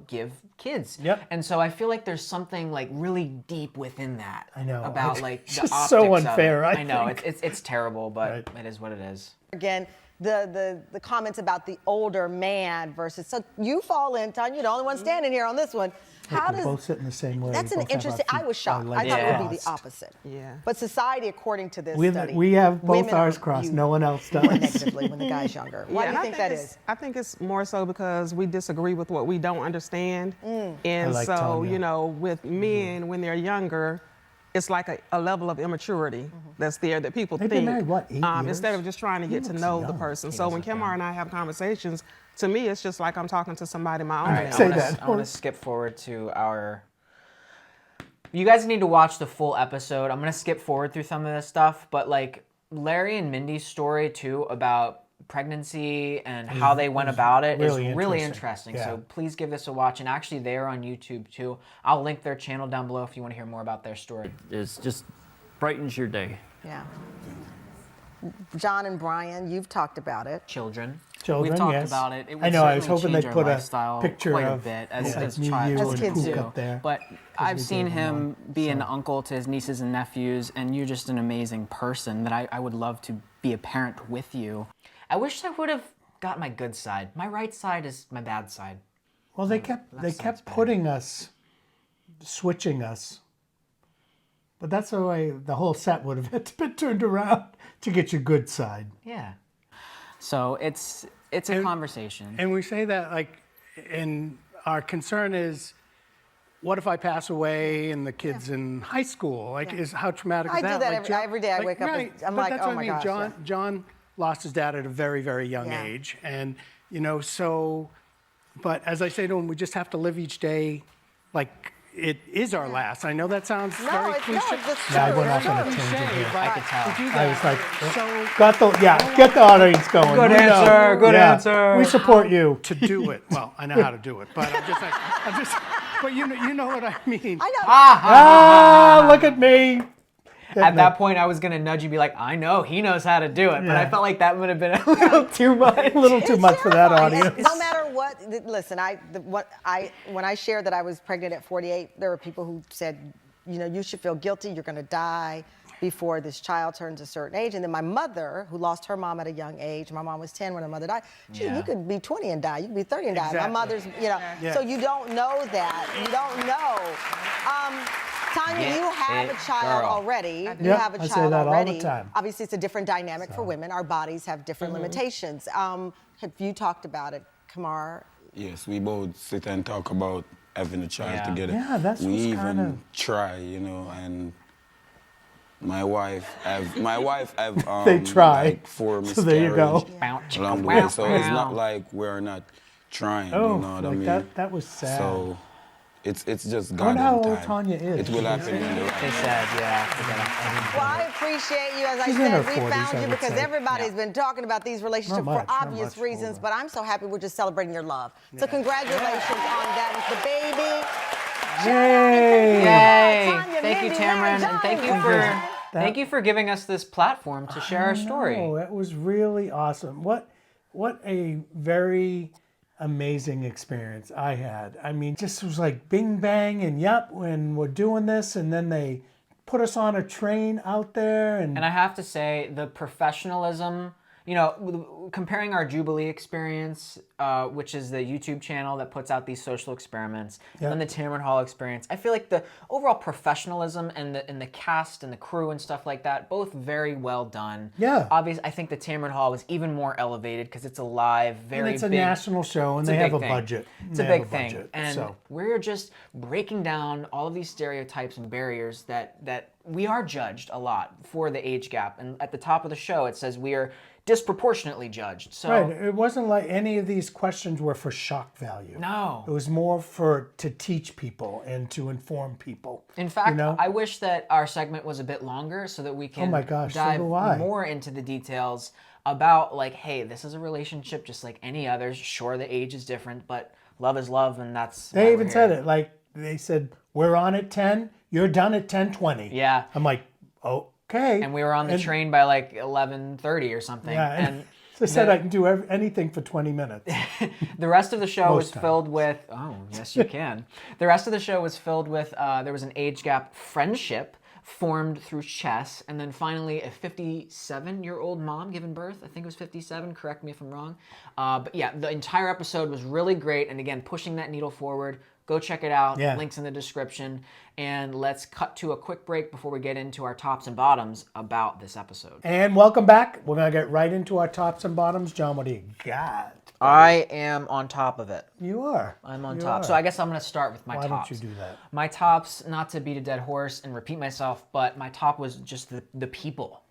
Speaker 1: give kids.
Speaker 2: Yep.
Speaker 1: And so I feel like there's something like really deep within that.
Speaker 2: I know.
Speaker 1: About
Speaker 2: It's
Speaker 1: like the
Speaker 2: just
Speaker 1: optics
Speaker 2: so
Speaker 1: of it.
Speaker 2: unfair, I
Speaker 1: I know
Speaker 2: think.
Speaker 1: it's terrible, but it is what it is.
Speaker 3: Again, the comments about the older man versus. So you fall in, Tanya. You're the only one standing here on this one. How
Speaker 2: We're
Speaker 3: does
Speaker 2: both sitting the same way.
Speaker 3: That's
Speaker 2: We
Speaker 3: an
Speaker 2: both have our
Speaker 3: interesting.
Speaker 2: feet-
Speaker 3: I was shocked.
Speaker 2: our
Speaker 3: I
Speaker 2: legs
Speaker 3: thought it would be the
Speaker 2: crossed.
Speaker 3: opposite.
Speaker 7: Yeah.
Speaker 3: But society, according to this
Speaker 2: We
Speaker 3: study,
Speaker 2: have both
Speaker 3: women
Speaker 2: ours
Speaker 3: are
Speaker 2: crossed.
Speaker 3: viewed
Speaker 2: No one else
Speaker 3: more
Speaker 2: does.
Speaker 3: negatively when the guy's younger. Why do you think that is?
Speaker 7: I think it's more so because we disagree with what we don't understand. And
Speaker 2: I like
Speaker 7: so,
Speaker 2: Tanya.
Speaker 7: with men, when they're younger, it's like a level of immaturity that's there that people
Speaker 2: They've
Speaker 7: think.
Speaker 2: been married, what, 8 years?
Speaker 7: Instead of just trying to get to
Speaker 2: looks
Speaker 7: know the
Speaker 2: young.
Speaker 7: person. So when Kemar and I have conversations, to me, it's just like I'm talking to somebody my own
Speaker 1: All right,
Speaker 7: age.
Speaker 2: Say
Speaker 1: I wanna-
Speaker 2: that.
Speaker 1: I want to skip forward to our. You guys need to watch the full episode. I'm gonna skip forward through some of this stuff, but like Larry and Mindy's story too about pregnancy and how they went about it is
Speaker 2: really
Speaker 1: really
Speaker 2: interesting.
Speaker 1: interesting.
Speaker 2: Yeah.
Speaker 1: So please give this a watch. And actually, they're on YouTube too. I'll link their channel down below if you want to hear more about their story.
Speaker 8: It just brightens your day.
Speaker 3: Yeah. John and Brian, you've talked about it.
Speaker 1: Children.
Speaker 2: Children,
Speaker 1: We've talked
Speaker 2: yes.
Speaker 1: about it. It would
Speaker 2: I know, I was
Speaker 1: certainly
Speaker 2: hoping
Speaker 1: change
Speaker 2: they'd
Speaker 1: our
Speaker 2: put a
Speaker 1: lifestyle
Speaker 2: picture
Speaker 1: quite a
Speaker 2: of-
Speaker 1: bit
Speaker 2: yeah,
Speaker 1: as
Speaker 2: me,
Speaker 1: child
Speaker 2: you,
Speaker 3: and
Speaker 1: kids
Speaker 3: Pook
Speaker 1: do.
Speaker 2: up there,
Speaker 1: But I've
Speaker 2: we
Speaker 1: seen
Speaker 2: gave them
Speaker 1: him
Speaker 2: one,
Speaker 1: be an uncle to his nieces and nephews, and you're just an amazing person that I would love to be a parent with you. I wish I would have got my good side. My right side is my bad side.
Speaker 2: Well, they kept putting us, switching us. But that's the way the whole set would have had to be turned around to get your good side.
Speaker 1: Yeah. So it's a conversation.
Speaker 4: And we say that like, and our concern is, what if I pass away and the kid's in high school? Like, is how traumatic is
Speaker 3: I
Speaker 4: that?
Speaker 3: do that
Speaker 4: Like,
Speaker 3: every day. I wake up and I'm
Speaker 4: but
Speaker 3: like,
Speaker 4: that's
Speaker 3: oh
Speaker 4: what
Speaker 3: my
Speaker 4: I mean.
Speaker 3: gosh.
Speaker 4: John lost his dad at a very, very young age, and so. But as I say to him, we just have to live each day like it is our last. I know that sounds very cliche.
Speaker 3: it's true.
Speaker 2: Yeah, I went off on a
Speaker 4: Cliche,
Speaker 2: tangent here.
Speaker 4: but
Speaker 1: I could tell.
Speaker 4: to do
Speaker 2: I was
Speaker 4: that,
Speaker 2: like,
Speaker 4: so
Speaker 2: get the audience going.
Speaker 1: Good
Speaker 2: We know.
Speaker 1: answer, good
Speaker 2: Yeah.
Speaker 1: answer.
Speaker 2: We support you.
Speaker 4: to do it. Well, I know how to do it, but but you know what I mean.
Speaker 3: I know.
Speaker 2: Ah, look at me.
Speaker 1: At that point, I was gonna nudge you, and be like, I know he knows how to do it, but I felt like that would have been a little too much.
Speaker 2: A little too much for that
Speaker 3: terrifying.
Speaker 2: audience.
Speaker 3: No matter what, listen, when I shared that I was pregnant at 48, there were people who said, you know, you should feel guilty, you're gonna die before this child turns a certain age. And then my mother, who lost her mom at a young age, my mom was 10 when her mother died, you could be 20 and die, you could be 30 and die.
Speaker 4: Exactly.
Speaker 3: My mother's, you know, so you don't know that, you don't know. Tanya, you have a child already. You
Speaker 2: Yep,
Speaker 3: have a
Speaker 2: I say
Speaker 3: child
Speaker 2: that all the
Speaker 3: already.
Speaker 2: time.
Speaker 3: Obviously, it's a different dynamic for women. Our bodies have different limitations. Have you talked about it, Kamar?
Speaker 9: Yes, we both sit and talk about having a child together.
Speaker 2: Yeah, that's
Speaker 9: we
Speaker 2: what's
Speaker 9: even
Speaker 2: kinda-
Speaker 9: try, you know, and my wife have
Speaker 2: They try.
Speaker 9: like 4
Speaker 2: So there you go.
Speaker 9: miscarriage along the way. So it's not like we're not trying,
Speaker 2: Oh,
Speaker 9: you know what I
Speaker 2: like
Speaker 9: mean?
Speaker 2: that was sad.
Speaker 9: So it's just
Speaker 2: I
Speaker 9: God
Speaker 2: wonder how
Speaker 9: in
Speaker 2: old
Speaker 9: time.
Speaker 2: Tanya is.
Speaker 9: It will happen in the
Speaker 1: They
Speaker 9: right.
Speaker 1: said, yeah.
Speaker 3: Well, I appreciate you. As I
Speaker 2: She's in
Speaker 3: said,
Speaker 2: her
Speaker 3: we
Speaker 2: 40s,
Speaker 3: found
Speaker 2: I
Speaker 3: you
Speaker 2: would
Speaker 3: because
Speaker 2: say.
Speaker 3: everybody's been talking about these relationships
Speaker 2: Not much,
Speaker 3: for
Speaker 2: not
Speaker 3: obvious
Speaker 2: much
Speaker 3: reasons,
Speaker 2: older.
Speaker 3: but I'm so happy we're just celebrating your love. So congratulations on that with the baby.
Speaker 2: Yay!
Speaker 1: Yay!
Speaker 3: Tanya,
Speaker 1: Thank you,
Speaker 3: Mindy,
Speaker 1: Tamron,
Speaker 3: Larry,
Speaker 1: and thank you
Speaker 3: Johnny.
Speaker 1: for thank you for giving us this platform to share our story.
Speaker 2: Oh, it was really awesome. What a very amazing experience I had. I mean, just was like bing bang and yep, when we're doing this, and then they put us on a train out there, and
Speaker 1: And I have to say, the professionalism, you know, comparing our Jubilee experience, which is the YouTube channel that puts out these social experiments, and then the Tamron Hall experience, I feel like the overall professionalism and the cast and the crew and stuff like that, both very well done.
Speaker 2: Yeah.
Speaker 1: Obviously, I think the Tamron Hall was even more elevated because it's a live, very
Speaker 2: and it's a
Speaker 1: big,
Speaker 2: national show, and
Speaker 1: it's a
Speaker 2: they have a
Speaker 1: big thing.
Speaker 2: budget.
Speaker 1: It's a
Speaker 2: They have
Speaker 1: big thing.
Speaker 2: budget,
Speaker 1: And
Speaker 2: so.
Speaker 1: we're just breaking down all of these stereotypes and barriers that we are judged a lot for the age gap. And at the top of the show, it says we are disproportionately judged. So
Speaker 2: Right. It wasn't like any of these questions were for shock value.
Speaker 1: no.
Speaker 2: It was more to teach people and to inform people.
Speaker 1: In fact,
Speaker 2: you know?
Speaker 1: I wish that our segment was a bit longer so that we can
Speaker 2: my gosh, so
Speaker 1: dive
Speaker 2: do I.
Speaker 1: more into the details about like, hey, this is a relationship just like any others. Sure, the age is different, but love is love, and that's why
Speaker 2: They
Speaker 1: we're
Speaker 2: even said
Speaker 1: here.
Speaker 2: it. Like, they said, we're on at 10, you're done at 10:20.
Speaker 1: Yeah.
Speaker 2: I'm like, okay.
Speaker 1: And we were on the train by like 11:30 or something.
Speaker 2: Yeah,
Speaker 1: And
Speaker 2: they said I can do anything for 20 minutes.
Speaker 1: the rest of the show was
Speaker 2: Most times.
Speaker 1: filled with, oh, yes, you can. The rest of the show was filled with, there was an age gap friendship formed through chess, and then finally a 57-year-old mom giving birth. I think it was 57, correct me if I'm wrong. But yeah, the entire episode was really great, and again, pushing that needle forward. Go check it out.
Speaker 2: Yeah.
Speaker 1: Links in the description. And let's cut to a quick break before we get into our tops and bottoms about this episode.
Speaker 2: And welcome back. We're going to get right into our tops and bottoms. John, what do you got?
Speaker 1: I am on top of it.
Speaker 2: You are.
Speaker 1: I'm on
Speaker 2: You
Speaker 1: top.
Speaker 2: are.
Speaker 1: So I guess I'm going to start with my
Speaker 2: Why
Speaker 1: tops.
Speaker 2: don't you do that?
Speaker 1: My tops, not to beat a dead horse and repeat myself, but my top was just the people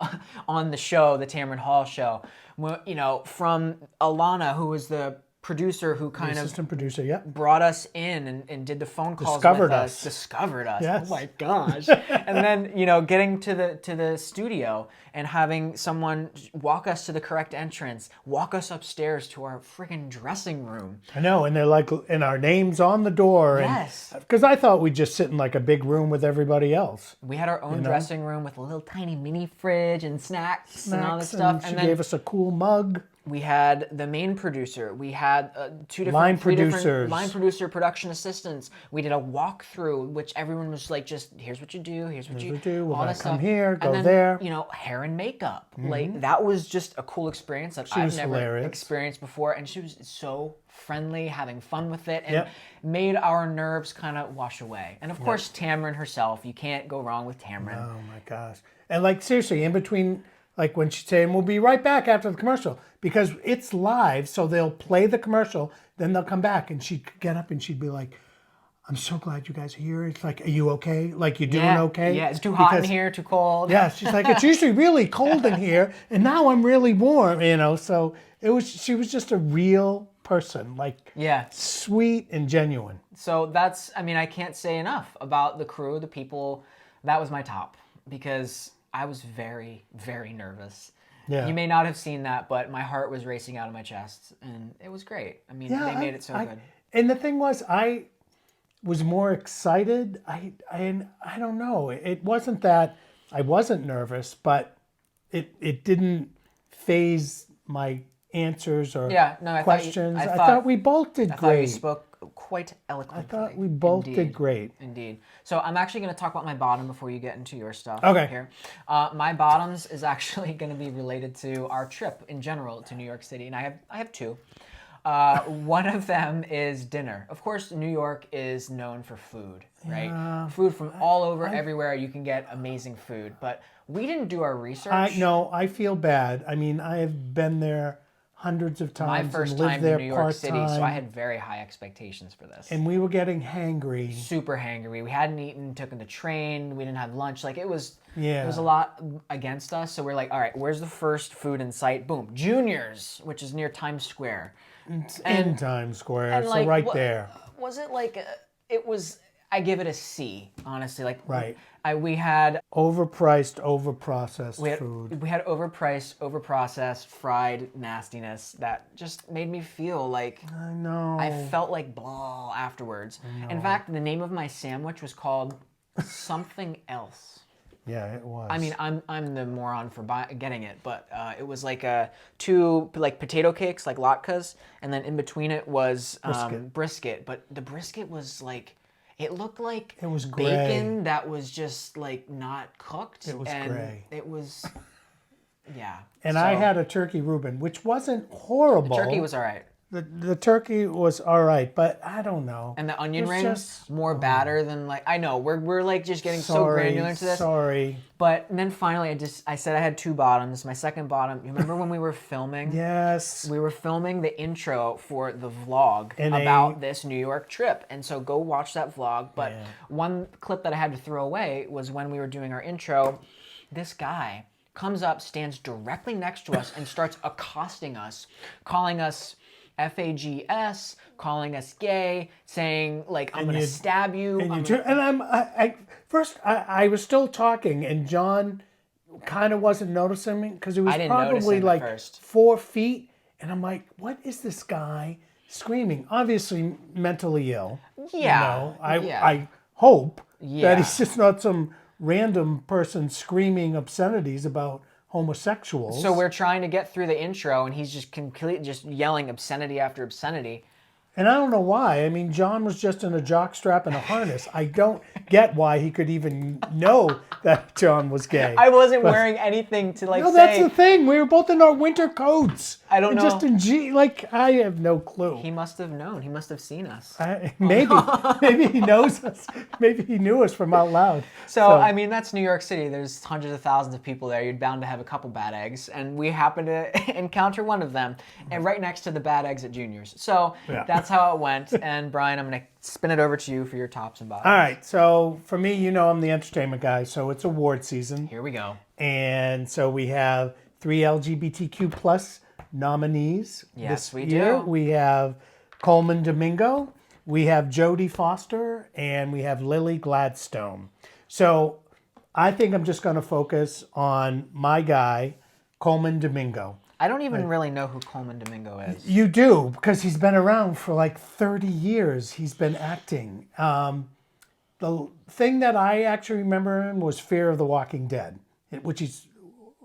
Speaker 1: on the show, the Tamron Hall show. Well, you know, from Alana, who was the producer who kind of
Speaker 2: Assistant producer, yep.
Speaker 1: brought us in and did the phone calls
Speaker 2: Discovered
Speaker 1: with
Speaker 2: us.
Speaker 1: Discovered us.
Speaker 2: Yes.
Speaker 1: Oh my gosh. And then, you know, getting to the studio and having someone walk us to the correct entrance, walk us upstairs to our freaking dressing room.
Speaker 2: I know, and they're like, and our names on the door.
Speaker 1: Yes.
Speaker 2: Because I thought we'd just sit in like a big room with everybody else.
Speaker 1: We had our own dressing room with a little tiny mini fridge and snacks and all this
Speaker 2: Snacks,
Speaker 1: stuff.
Speaker 2: and she
Speaker 1: And then
Speaker 2: gave us a cool mug.
Speaker 1: We had the main producer. We had three
Speaker 2: Line
Speaker 1: different
Speaker 2: producers.
Speaker 1: line producer, production assistants. We did a walkthrough, which everyone was like, just here's what you do, here's what you
Speaker 2: do. We're
Speaker 1: all
Speaker 2: gonna
Speaker 1: this
Speaker 2: come
Speaker 1: stuff.
Speaker 2: here, go
Speaker 1: and then,
Speaker 2: there.
Speaker 1: You know, hair and makeup. Like that was just a cool experience that I've
Speaker 2: was
Speaker 1: never
Speaker 2: hilarious.
Speaker 1: experienced before, and she was so friendly, having fun with it, and
Speaker 2: Yep.
Speaker 1: made our nerves kind of wash away. And of course, Tamron herself. You can't go wrong with Tamron.
Speaker 2: Oh my gosh. And like seriously, in between, like when she's saying, we'll be right back after the commercial, because it's live, so they'll play the commercial, then they'll come back, and she'd get up and she'd be like, I'm so glad you guys are here. It's like, are you okay? Like, you doing okay?
Speaker 1: Yeah, it's too hot in
Speaker 2: Because-
Speaker 1: here, too cold.
Speaker 2: Yeah, she's like, it's usually really cold in here, and now I'm really warm, you know. So she was just a real person, like
Speaker 1: Yeah.
Speaker 2: sweet and genuine.
Speaker 1: So that's, I mean, I can't say enough about the crew, the people. That was my top because I was very, very nervous.
Speaker 2: Yeah.
Speaker 1: You may not have seen that, but my heart was racing out of my chest, and it was great. I mean, they made it so good.
Speaker 2: And the thing was, I was more excited. I don't know. It wasn't that I wasn't nervous, but it didn't phase my answers or questions. I thought we both did
Speaker 1: I thought you
Speaker 2: great.
Speaker 1: spoke quite eloquently.
Speaker 2: I thought we both did great.
Speaker 1: Indeed. So I'm actually going to talk about my bottom before you get into your stuff.
Speaker 2: Okay.
Speaker 1: Here. My bottoms is actually going to be related to our trip in general to New York City, and I have two. One of them is dinner. Of course, New York is known for food, right?
Speaker 2: Yeah.
Speaker 1: Food from all over, everywhere. You can get amazing food, but we didn't do our research.
Speaker 2: No, I feel bad. I mean, I have been there hundreds of times.
Speaker 1: My first
Speaker 2: and lived
Speaker 1: time
Speaker 2: there
Speaker 1: in New York City, so
Speaker 2: part-time,
Speaker 1: I had very high expectations for this.
Speaker 2: and we were getting hangry.
Speaker 1: Super hangry. We hadn't eaten, took the train, we didn't have lunch. Like it was
Speaker 2: Yeah.
Speaker 1: a lot against us. So we're like, all right, where's the first food in sight? Boom. Junior's, which is near Times Square.
Speaker 2: In Times Square,
Speaker 1: And
Speaker 2: so
Speaker 1: like,
Speaker 2: right there.
Speaker 1: Was it like it was I give it a C, honestly. Like
Speaker 2: Right.
Speaker 1: We had
Speaker 2: Overpriced, overprocessed food.
Speaker 1: we had overpriced, overprocessed, fried nastiness that just made me feel like
Speaker 2: I know.
Speaker 1: I felt like blah afterwards. In fact, the name of my sandwich was called something else.
Speaker 2: Yeah, it was.
Speaker 1: I mean, I'm the moron for getting it, but it was like two like potato cakes, like latkes, and then in between it was brisket. But the brisket was like, it looked like
Speaker 2: It was gray.
Speaker 1: bacon that was just like not cooked.
Speaker 2: It was
Speaker 1: and
Speaker 2: gray.
Speaker 1: It was, yeah.
Speaker 2: and
Speaker 1: So,
Speaker 2: I had a turkey Reuben, which wasn't horrible.
Speaker 1: turkey was all right.
Speaker 2: The turkey was all right, but I don't know.
Speaker 1: And the onion
Speaker 2: It was
Speaker 1: rings,
Speaker 2: just-
Speaker 1: more batter than like, I know, we're like just getting so
Speaker 2: Sorry,
Speaker 1: granular into this.
Speaker 2: Sorry.
Speaker 1: But then finally, I said I had two bottoms. My second bottom, you remember when we were filming?
Speaker 2: Yes.
Speaker 1: We were filming the intro for the vlog
Speaker 2: And
Speaker 1: about this New York trip. And so go watch that vlog. But one clip that I had to throw away was when we were doing our intro, this guy comes up, stands directly next to us, and starts accosting us, calling us FAGS, calling us gay, saying like, I'm going to stab you.
Speaker 2: I was still talking, and John kind of wasn't noticing me because it was
Speaker 1: I didn't notice
Speaker 2: probably
Speaker 1: him at
Speaker 2: like
Speaker 1: first.
Speaker 2: 4 feet, and I'm like, what is this guy screaming? Obviously mentally ill.
Speaker 1: Yeah,
Speaker 2: I hope
Speaker 1: Yeah.
Speaker 2: that he's just not some random person screaming obscenities about homosexuals.
Speaker 1: So we're trying to get through the intro, and he's just completely just yelling obscenity after obscenity.
Speaker 2: And I don't know why. I mean, John was just in a jockstrap and a harness. I don't get why he could even know that John was gay.
Speaker 1: I wasn't wearing anything to like
Speaker 2: No,
Speaker 1: say.
Speaker 2: that's the thing. We were both in our winter coats.
Speaker 1: I don't know.
Speaker 2: Just in I have no clue.
Speaker 1: He must have known. He must have seen us.
Speaker 2: Maybe he knows us. Maybe he knew us from out loud.
Speaker 1: So, I mean, that's New York City. There's hundreds of thousands of people there. You're bound to have a couple bad eggs. And we happened to encounter one of them, and right next to the bad eggs at Junior's. So that's how it went. And Brian, I'm going to spin it over to you for your tops and bottoms.
Speaker 2: All right. So for me, you know, I'm the entertainment guy. So it's award season.
Speaker 1: Here we go.
Speaker 2: And so we have 3 LGBTQ plus nominees
Speaker 1: Yes,
Speaker 2: this
Speaker 1: we
Speaker 2: year.
Speaker 1: do.
Speaker 2: We have Coleman Domingo, we have Jodie Foster, and we have Lily Gladstone. So I think I'm just going to focus on my guy, Coleman Domingo.
Speaker 1: I don't even really know who Coleman Domingo is.
Speaker 2: You do, because he's been around for like 30 years. He's been acting. The thing that I actually remember him was Fear of the Walking Dead, which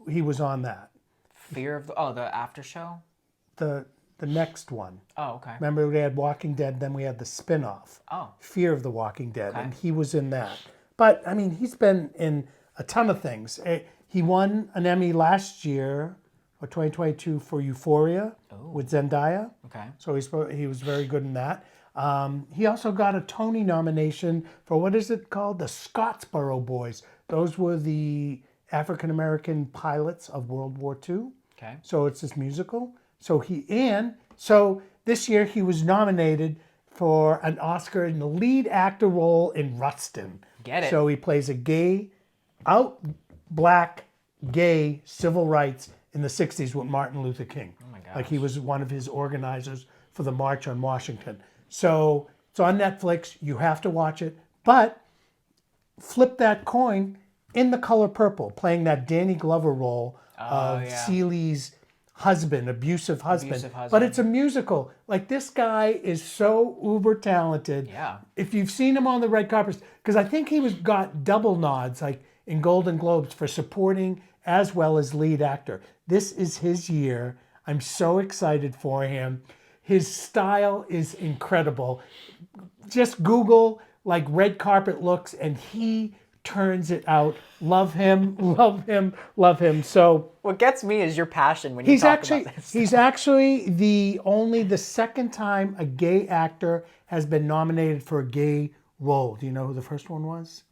Speaker 2: he was on that.
Speaker 1: Fear of the after show?
Speaker 2: the next one.
Speaker 1: Oh, okay.
Speaker 2: Remember, we had Walking Dead, then we had the spin-off,
Speaker 1: Oh.
Speaker 2: Fear of the Walking Dead,
Speaker 1: Okay.
Speaker 2: and he was in that. But, I mean, he's been in a ton of things. He won an Emmy last year, or 2022, for Euphoria with Zendaya.
Speaker 1: Okay.
Speaker 2: So he was very good in that. He also got a Tony nomination for, what is it called? The Scottsboro Boys. Those were the African-American pilots of World War II.
Speaker 1: Okay.
Speaker 2: So it's this musical. So this year he was nominated for an Oscar in the lead actor role in Rustin.
Speaker 1: Get it.
Speaker 2: So he plays a black gay civil rights in the 60s with Martin Luther King.
Speaker 1: Oh my gosh.
Speaker 2: Like he was one of his organizers for the March on Washington. So it's on Netflix. You have to watch it. But flip that coin in The Color Purple, playing that Danny Glover role of Celie's husband, abusive husband. But it's a musical. Like, this guy is so uber talented.
Speaker 1: Yeah.
Speaker 2: If you've seen him on the red carpet, because I think he got double nods, like in Golden Globes, for supporting as well as lead actor. This is his year. I'm so excited for him. His style is incredible. Just Google like red carpet looks and he turns it out. Love him, love him, love him. So
Speaker 1: what gets me is your passion when you talk about this.
Speaker 2: He's actually the second time a gay actor has been nominated for a gay role. Do you know who the first one was?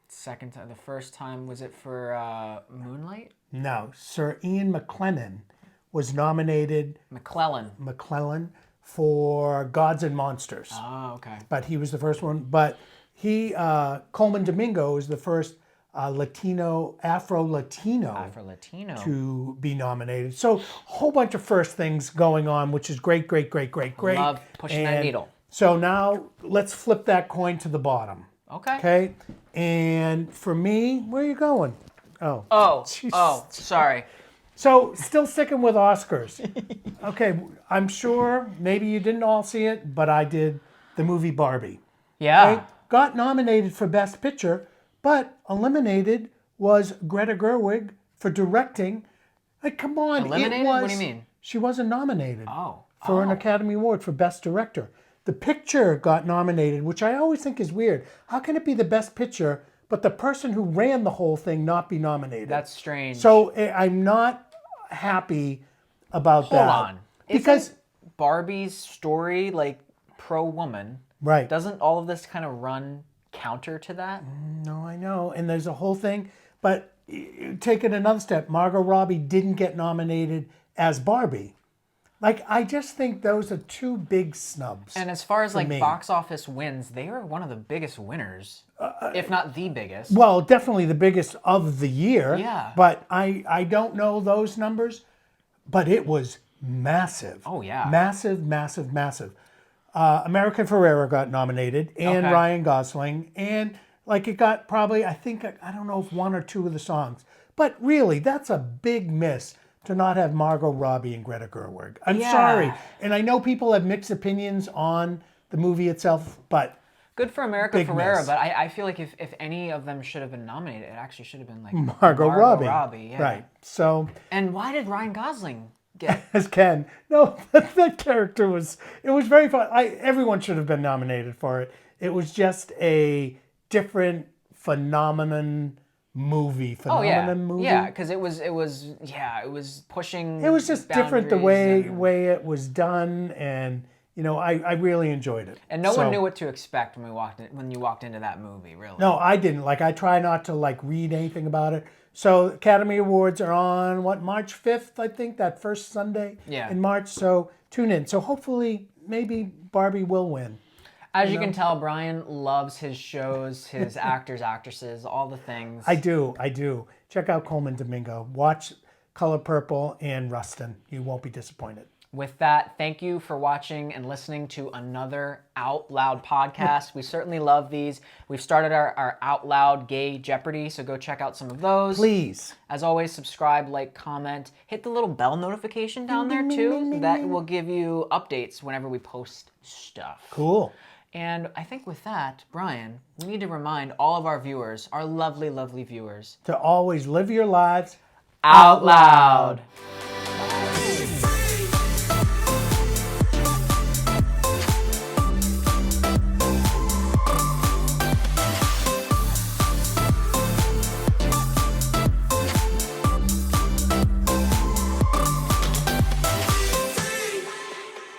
Speaker 1: Second time. The first time, was it for Moonlight?
Speaker 2: No. Sir Ian McLellan was nominated.
Speaker 1: McLellan
Speaker 2: for Gods and Monsters.
Speaker 1: Oh, okay.
Speaker 2: But he was the first one. But Coleman Domingo is the first Afro-Latino to be nominated. So a whole bunch of first things going on, which is great.
Speaker 1: Love pushing that needle.
Speaker 2: So now let's flip that coin to the bottom. Okay. And for me, where are you going?
Speaker 1: Oh, sorry.
Speaker 2: So still sticking with Oscars. Okay, I'm sure maybe you didn't all see it, but I did. The movie Barbie.
Speaker 1: Yeah.
Speaker 2: Okay? Got nominated for Best Picture, but eliminated was Greta Gerwig for directing. Like, come on.
Speaker 1: Eliminated? What do you mean?
Speaker 2: She wasn't nominated
Speaker 1: for
Speaker 2: an Academy Award for Best Director. The picture got nominated, which I always think is weird. How can it be the Best Picture, but the person who ran the whole thing not be nominated?
Speaker 1: That's strange.
Speaker 2: So I'm not happy about that.
Speaker 1: Hold on.
Speaker 2: Because
Speaker 1: isn't Barbie's story like pro-woman?
Speaker 2: Right.
Speaker 1: Doesn't all of this kind of run counter to that?
Speaker 2: No, I know. And there's a whole thing. But take it another step. Margot Robbie didn't get nominated as Barbie. Like, I just think those are two big snubs.
Speaker 1: And as far as like
Speaker 2: me.
Speaker 1: box office wins, they were one of the biggest winners, if not the biggest.
Speaker 2: Well, definitely the biggest of the year.
Speaker 1: Yeah.
Speaker 2: But I don't know those numbers. But it was massive.
Speaker 1: Oh, yeah.
Speaker 2: Massive. American Ferrera got nominated, and Ryan Gosling, and like it got probably, I don't know if one or two of the songs, but really that's a big miss to not have Margot Robbie and Greta Gerwig. I'm sorry, and I know people have mixed opinions on the movie itself, but
Speaker 1: good for America Ferrera,
Speaker 2: miss.
Speaker 1: but I feel like if any of them should have been nominated, it actually should have been like
Speaker 2: Margot Robbie.
Speaker 1: Yeah.
Speaker 2: Right. So.
Speaker 1: And why did Ryan Gosling get
Speaker 2: as Ken? No, that character it was very fun. Everyone should have been nominated for it. It was just a different movie.
Speaker 1: Yeah, because it was pushing.
Speaker 2: It was just different the
Speaker 1: boundaries
Speaker 2: way it was done, and I really enjoyed it.
Speaker 1: And no one knew what to expect when you walked into that movie, really.
Speaker 2: No, I didn't. Like, I try not to read anything about it. So Academy Awards are on March 5th, I think, that first Sunday in March. So tune in. So hopefully, maybe Barbie will win.
Speaker 1: As you can tell, Brian loves his shows, his actors, actresses, all the things.
Speaker 2: I do. Check out Coleman Domingo. Watch Color Purple and Rustin. You won't be disappointed.
Speaker 1: With that, thank you for watching and listening to another Out Loud podcast. We certainly love these. We've started our Out Loud Gay Jeopardy, so go check out some of those.
Speaker 2: Please.
Speaker 1: As always, subscribe, like, comment. Hit the little bell notification down there, too. That will give you updates whenever we post stuff.
Speaker 2: Cool.
Speaker 1: And I think with that, Brian, we need to remind all of our viewers, our lovely, lovely viewers,
Speaker 2: to always live your lives
Speaker 1: out loud.